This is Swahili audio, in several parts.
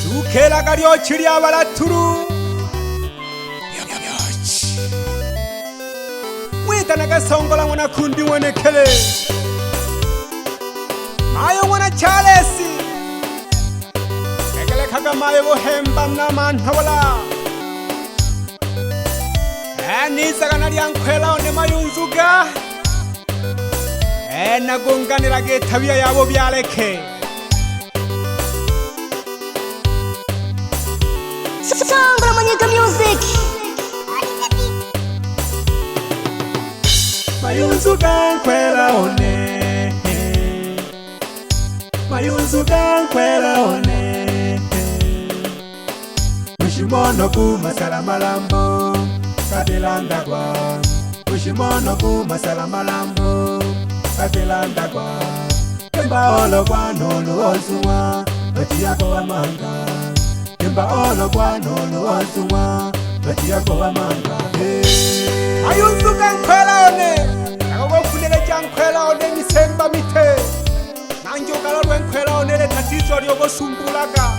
Tukela kalyo chili abalaturu Wita nagasongola mwana kundi mwenekele Mayo mwana Charlesi Ekele kaga mayo bohemba na manhawala Nisaga nali ankwela one mayunzuga nagonganira getabia yabo byaleke Sandra Maniaca Music Mayunzuga nkwela one Mayunzuga nkwela one Ushimono ku masala malambo Katilanda kwa Ushimono ku masala malambo Katilanda kwa Kemba olo kwa nolo osuwa Batiako wa manga Kemba olo kwa nolo osuwa Batiako wa manga Mayunzuga nkwela one Nakago kunele jankwela one misemba mite Nanjo kalorwe nkwela one le tatizo liogo sumbulaga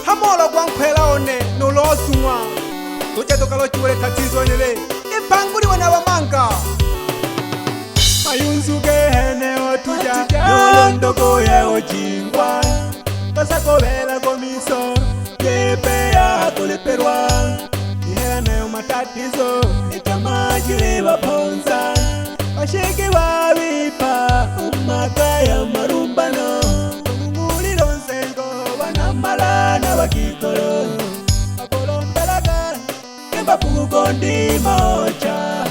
Hamolo kwa nkwela one nolo osuwa Tuche tokalo chiwele tatizo nile Ipanguli wana wa manga Mayunzuge hene otuja Nolondoko ye ojingwa Kasako vela komiso Yepe ya kuleperwa Ihene umatatizo Itamajile waponza Washiki wawipa Umakaya marumbano Munguli lonsengo Wanamala na wakikolo Wakolombelaga Kemba pugukondi mocha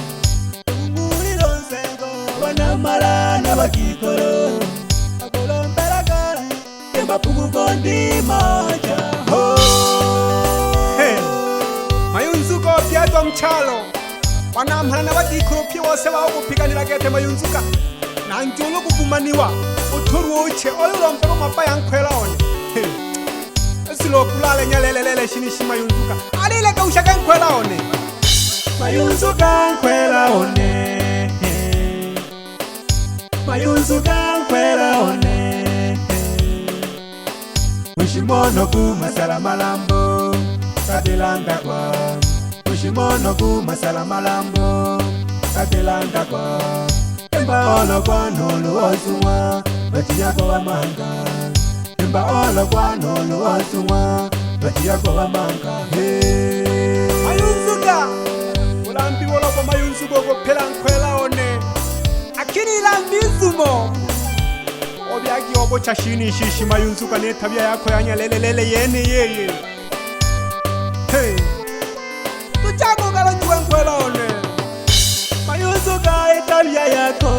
Munguli lonsengo Wanamala na wakikolo Wakolombelaga Kemba pugukondi mocha Mayunzuka opiato mchalo Wanamhala na wakikolo pia wose wao kupiganira gete mayunzuka Nanjolo kufumaniwa Uturu uche Oyuro mpero mapaya nkwela one Silo kulale nyalelelele shinishi mayunzuka Alile kaushaka nkwela one Mayunzuka nkwela one Mayunzuka nkwela one Ushimono ku masala malambo Katilanda kwa Ushimono ku masala malambo Katilanda kwa Kemba olo kwa nolo osuwa Batiyako wa manga Kemba olo kwa nolo osuwa Batiyako wa manga Mayunzuga Ulambi wolo kwa mayunzuga Kupela nkwela one Akini ilambizumo Obyagi obo chashini shishi mayunzuga Ne tabia yako yanya lelelele yene yeye Tuchago galo juwe nkwela one Mayunzuga itabia yako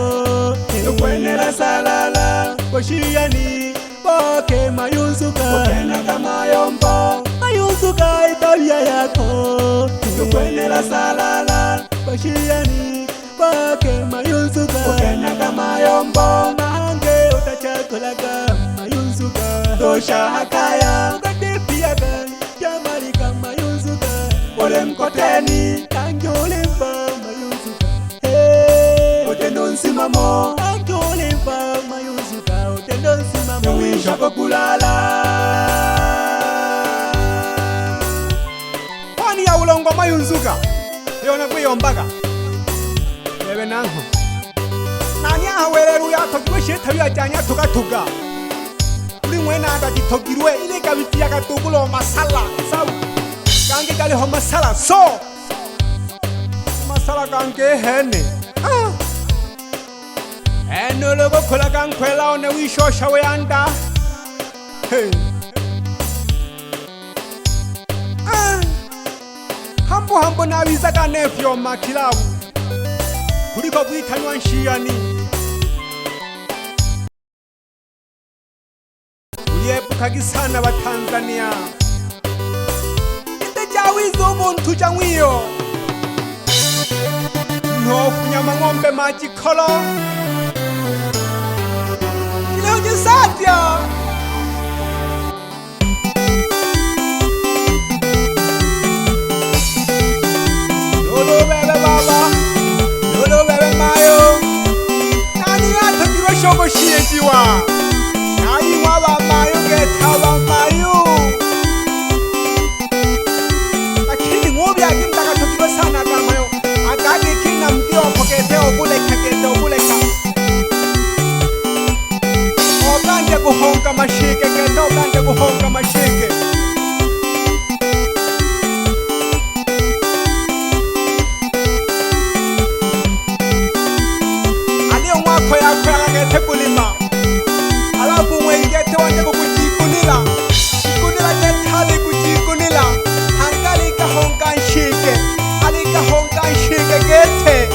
Nukwenela salala Koshiyani Boke mayunzuga Ukena kama yombo Mayunzuga itabia yako Nukwenela salala Koshiyani Boke mayunzuga Ukena kama yombo Mahange utachakulaga Mayunzuga Tosha hakaya Ugadipia Jamalika mayunzuga Ole mkoteni Tangyole mba mayunzuga Otendo nsimamo Tangyole mba mayunzuga Otendo nsimamo Nwisha kukulala Kwani ya ulongo mayunzuga Yona kuyombaga Lebe nango Nani ahaweleru ya tokiwe shetawi ya janya tuga Mwena anda ditogirwe ile kabiti ya katugulo masala sabu kange kale ho masala so masala kange hene eno logo kola kankwela one wisho shawe anda hambo na wiza kanefyo makilabu kuliko kuitanywa nshiyani Kagisana wa Tanzania Itejawizo ubuntu changwiyo Nofu nyama ngombe maji kolo Ile ujisatya Lolo bebe baba Lolo bebe mayo Nani ata kiwa shogo shiye jiwa honga mashike. Aliyo mwako yako yangete kulima. Alafu mwengete wande kujikunila. Jikunila getali kujikunila. Hangali ka honga nshike. Ali ka honga nshike gete.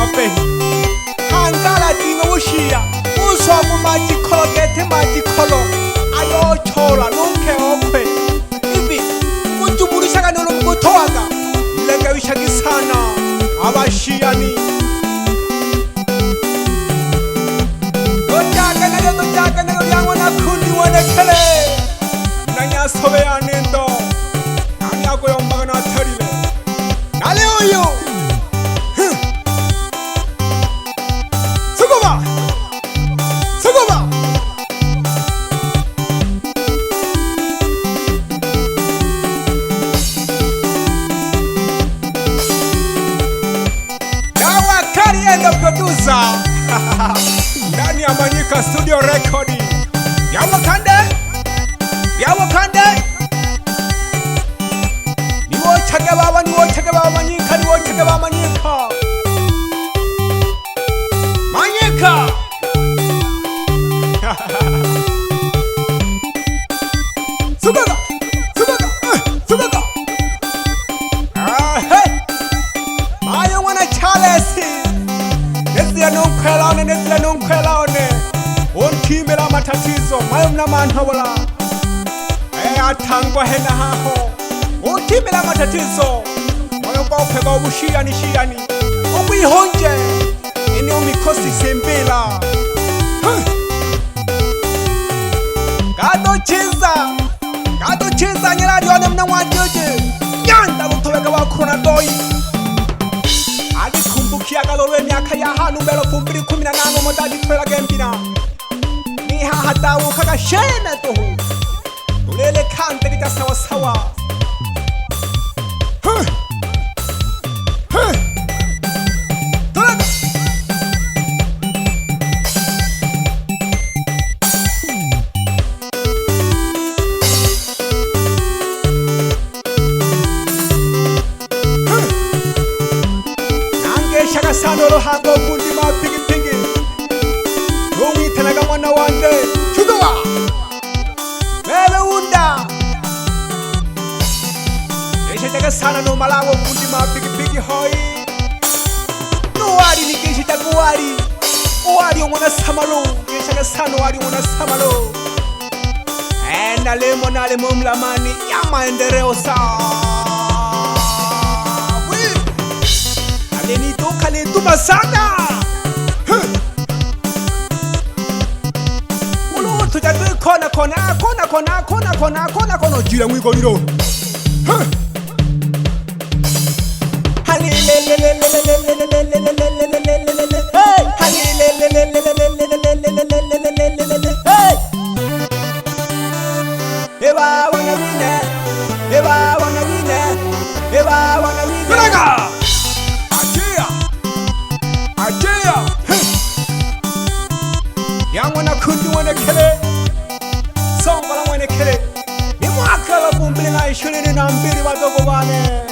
Wape. Hangala dingo ushia. Uswa majikolo gete majikolo. Ayo chola nunke okwe. Ibi. Mutumurishaga nono mkutoaga. Ilega wishagi sana. Abashiani. Dojaga na yangu na kundi wanekele. Nanya sobe ya nindo. Nani ako yung mga natarile. Nali uyo. Suguba. Suguba. Dawa kari endo producer. Ndani ya Manyika Studio Recording. Yawa kande. Yawa kande. Niwo chage baba Manyika, niwo chage baba Manyika. Manyika. Subaga. Subaga. Subaga. Hey. Mayo wana chalesi. Neslia nunkwelaone Ontimela matatizo Mayo mna manhawala Atangwa hena haho Ontimela matatizo Mayo baupega ubushiani Obu ihonje Ini umikosi sembela Gado chiza Nyerari wane mna wajoje Nyanda utoweka wakuna doi Kumbukia galore miaka ya hanu mbelo 2018 modadi twela gembina Ni hahata ukaga shene tohu Ulele kante kita sawa sawa Tulaga Sanolo hango kundi ma pingi Rungi tenaga mwana wande Chugawa Bebe unda Eshe jaga sana no malawo kundi ma pingi hoi Nuwari ni kishi jaga uwari Uwari umona samalo Eshe jaga sana uwari umona samalo Nale mo mlamani Yama endereo saa Kali tumasana Ulu tujadu kona Jira mwiko niro Eba wana wine Kulaga Ajaya Yang wana kundi wana kele Songa la wana kele Ni mwaka la bumbili na ishulini na mbili wadogo wane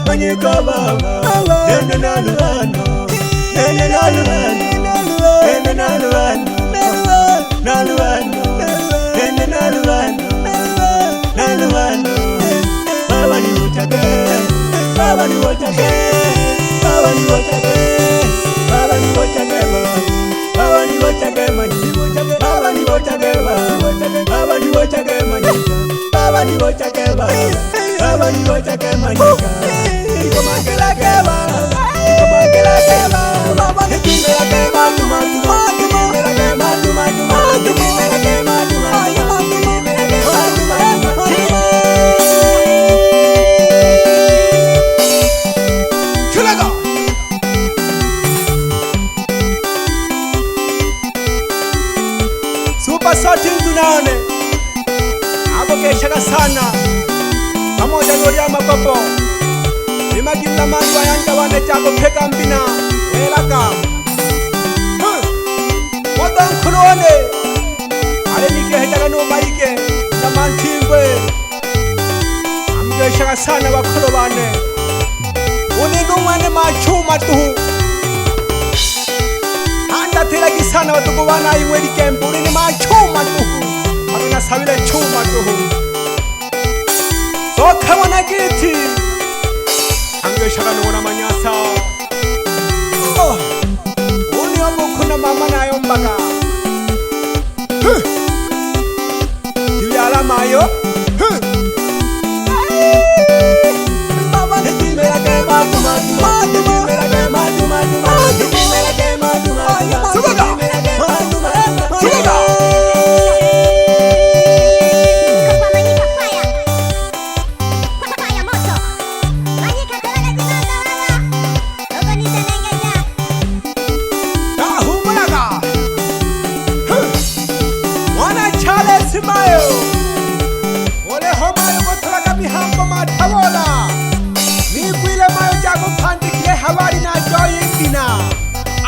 Manyika baba Nene naluano Baba ni wotage Manyika Iko magela keba Baba ni kimela keba Super Sati Nzunane Abo keshaga sana Pamoja nori amapopo imagimla manwa yanga wane chako pheka mbina welaka wadang khulone ale nike hetala no maike namanthingwe amge shaka sana bakhulobane unindu mane machuma tu anda thela kisana batukubana iweli kempuri ni machuma tu aruna sabile chuma tu so khawana kithi ange shaka nona manyasa uni obukhuna mama nayo mbaka yala mayo mama hikimela ke mama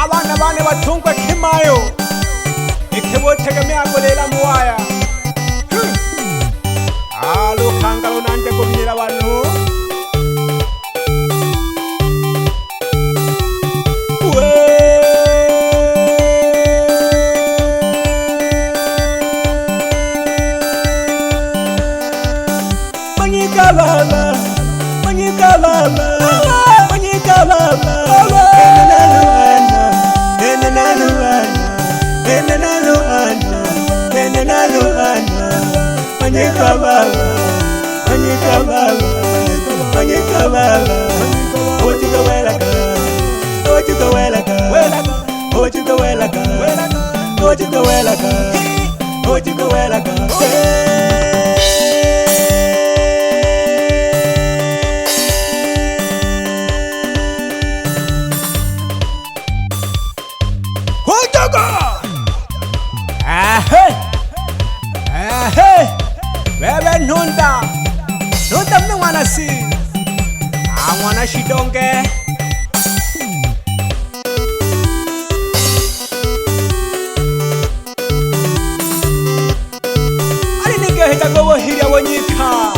abana bane bathungwa khimayo ikhebo thekeme akolela muwaya alo khangalo nante kobilela bantu Manyikalala Bebe nunda mwana si mwana shidonge ali nige hita gobo hiria wonyika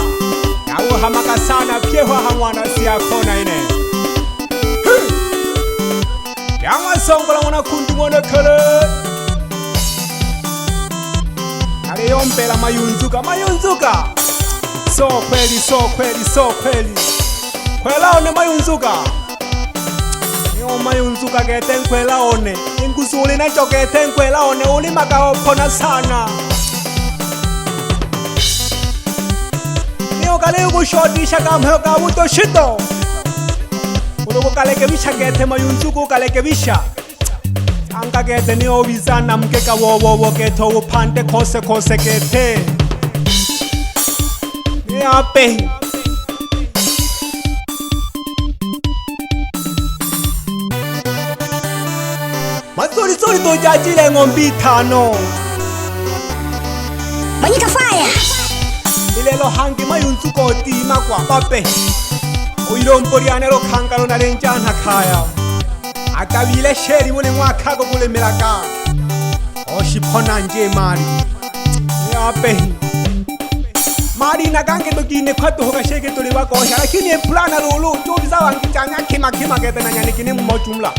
yawo hamaka sana pyewa hamwana si akona ine yamwa songola mwana kundu mwana kere yompela mayunzuka so kweli kwelaone mayunzuka yo mayunzuka gete kwelaone ingusuli na chokete kwelaone ulimaka opona sana niyo kale kushodisha kamho kabuto shito ulogo kaleke bisha gete mayunzuka kaleke bisha anga gete ni obizana mkeka wowo geto upande kose gete yape Masori to jajile ngombi tano Manyika fire ilelo hangi mayunzuko tima kwa pape uiromporiane lo khangalo na lenjana khaya akabile sheri mune mwaka go kule melaka oshipona nje mari yape mari nagange dogine kwato hoka sheke tole wako lakini plana lulu tubiza wangitanya kima gete na nyani kini mmochumla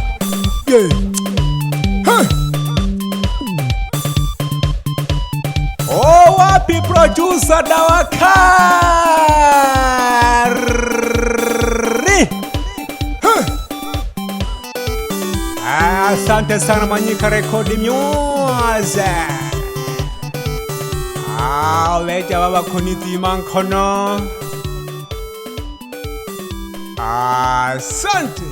oh wapi producer Dawakari asante sana Manyika Record Music leja baba kuniti mankono asante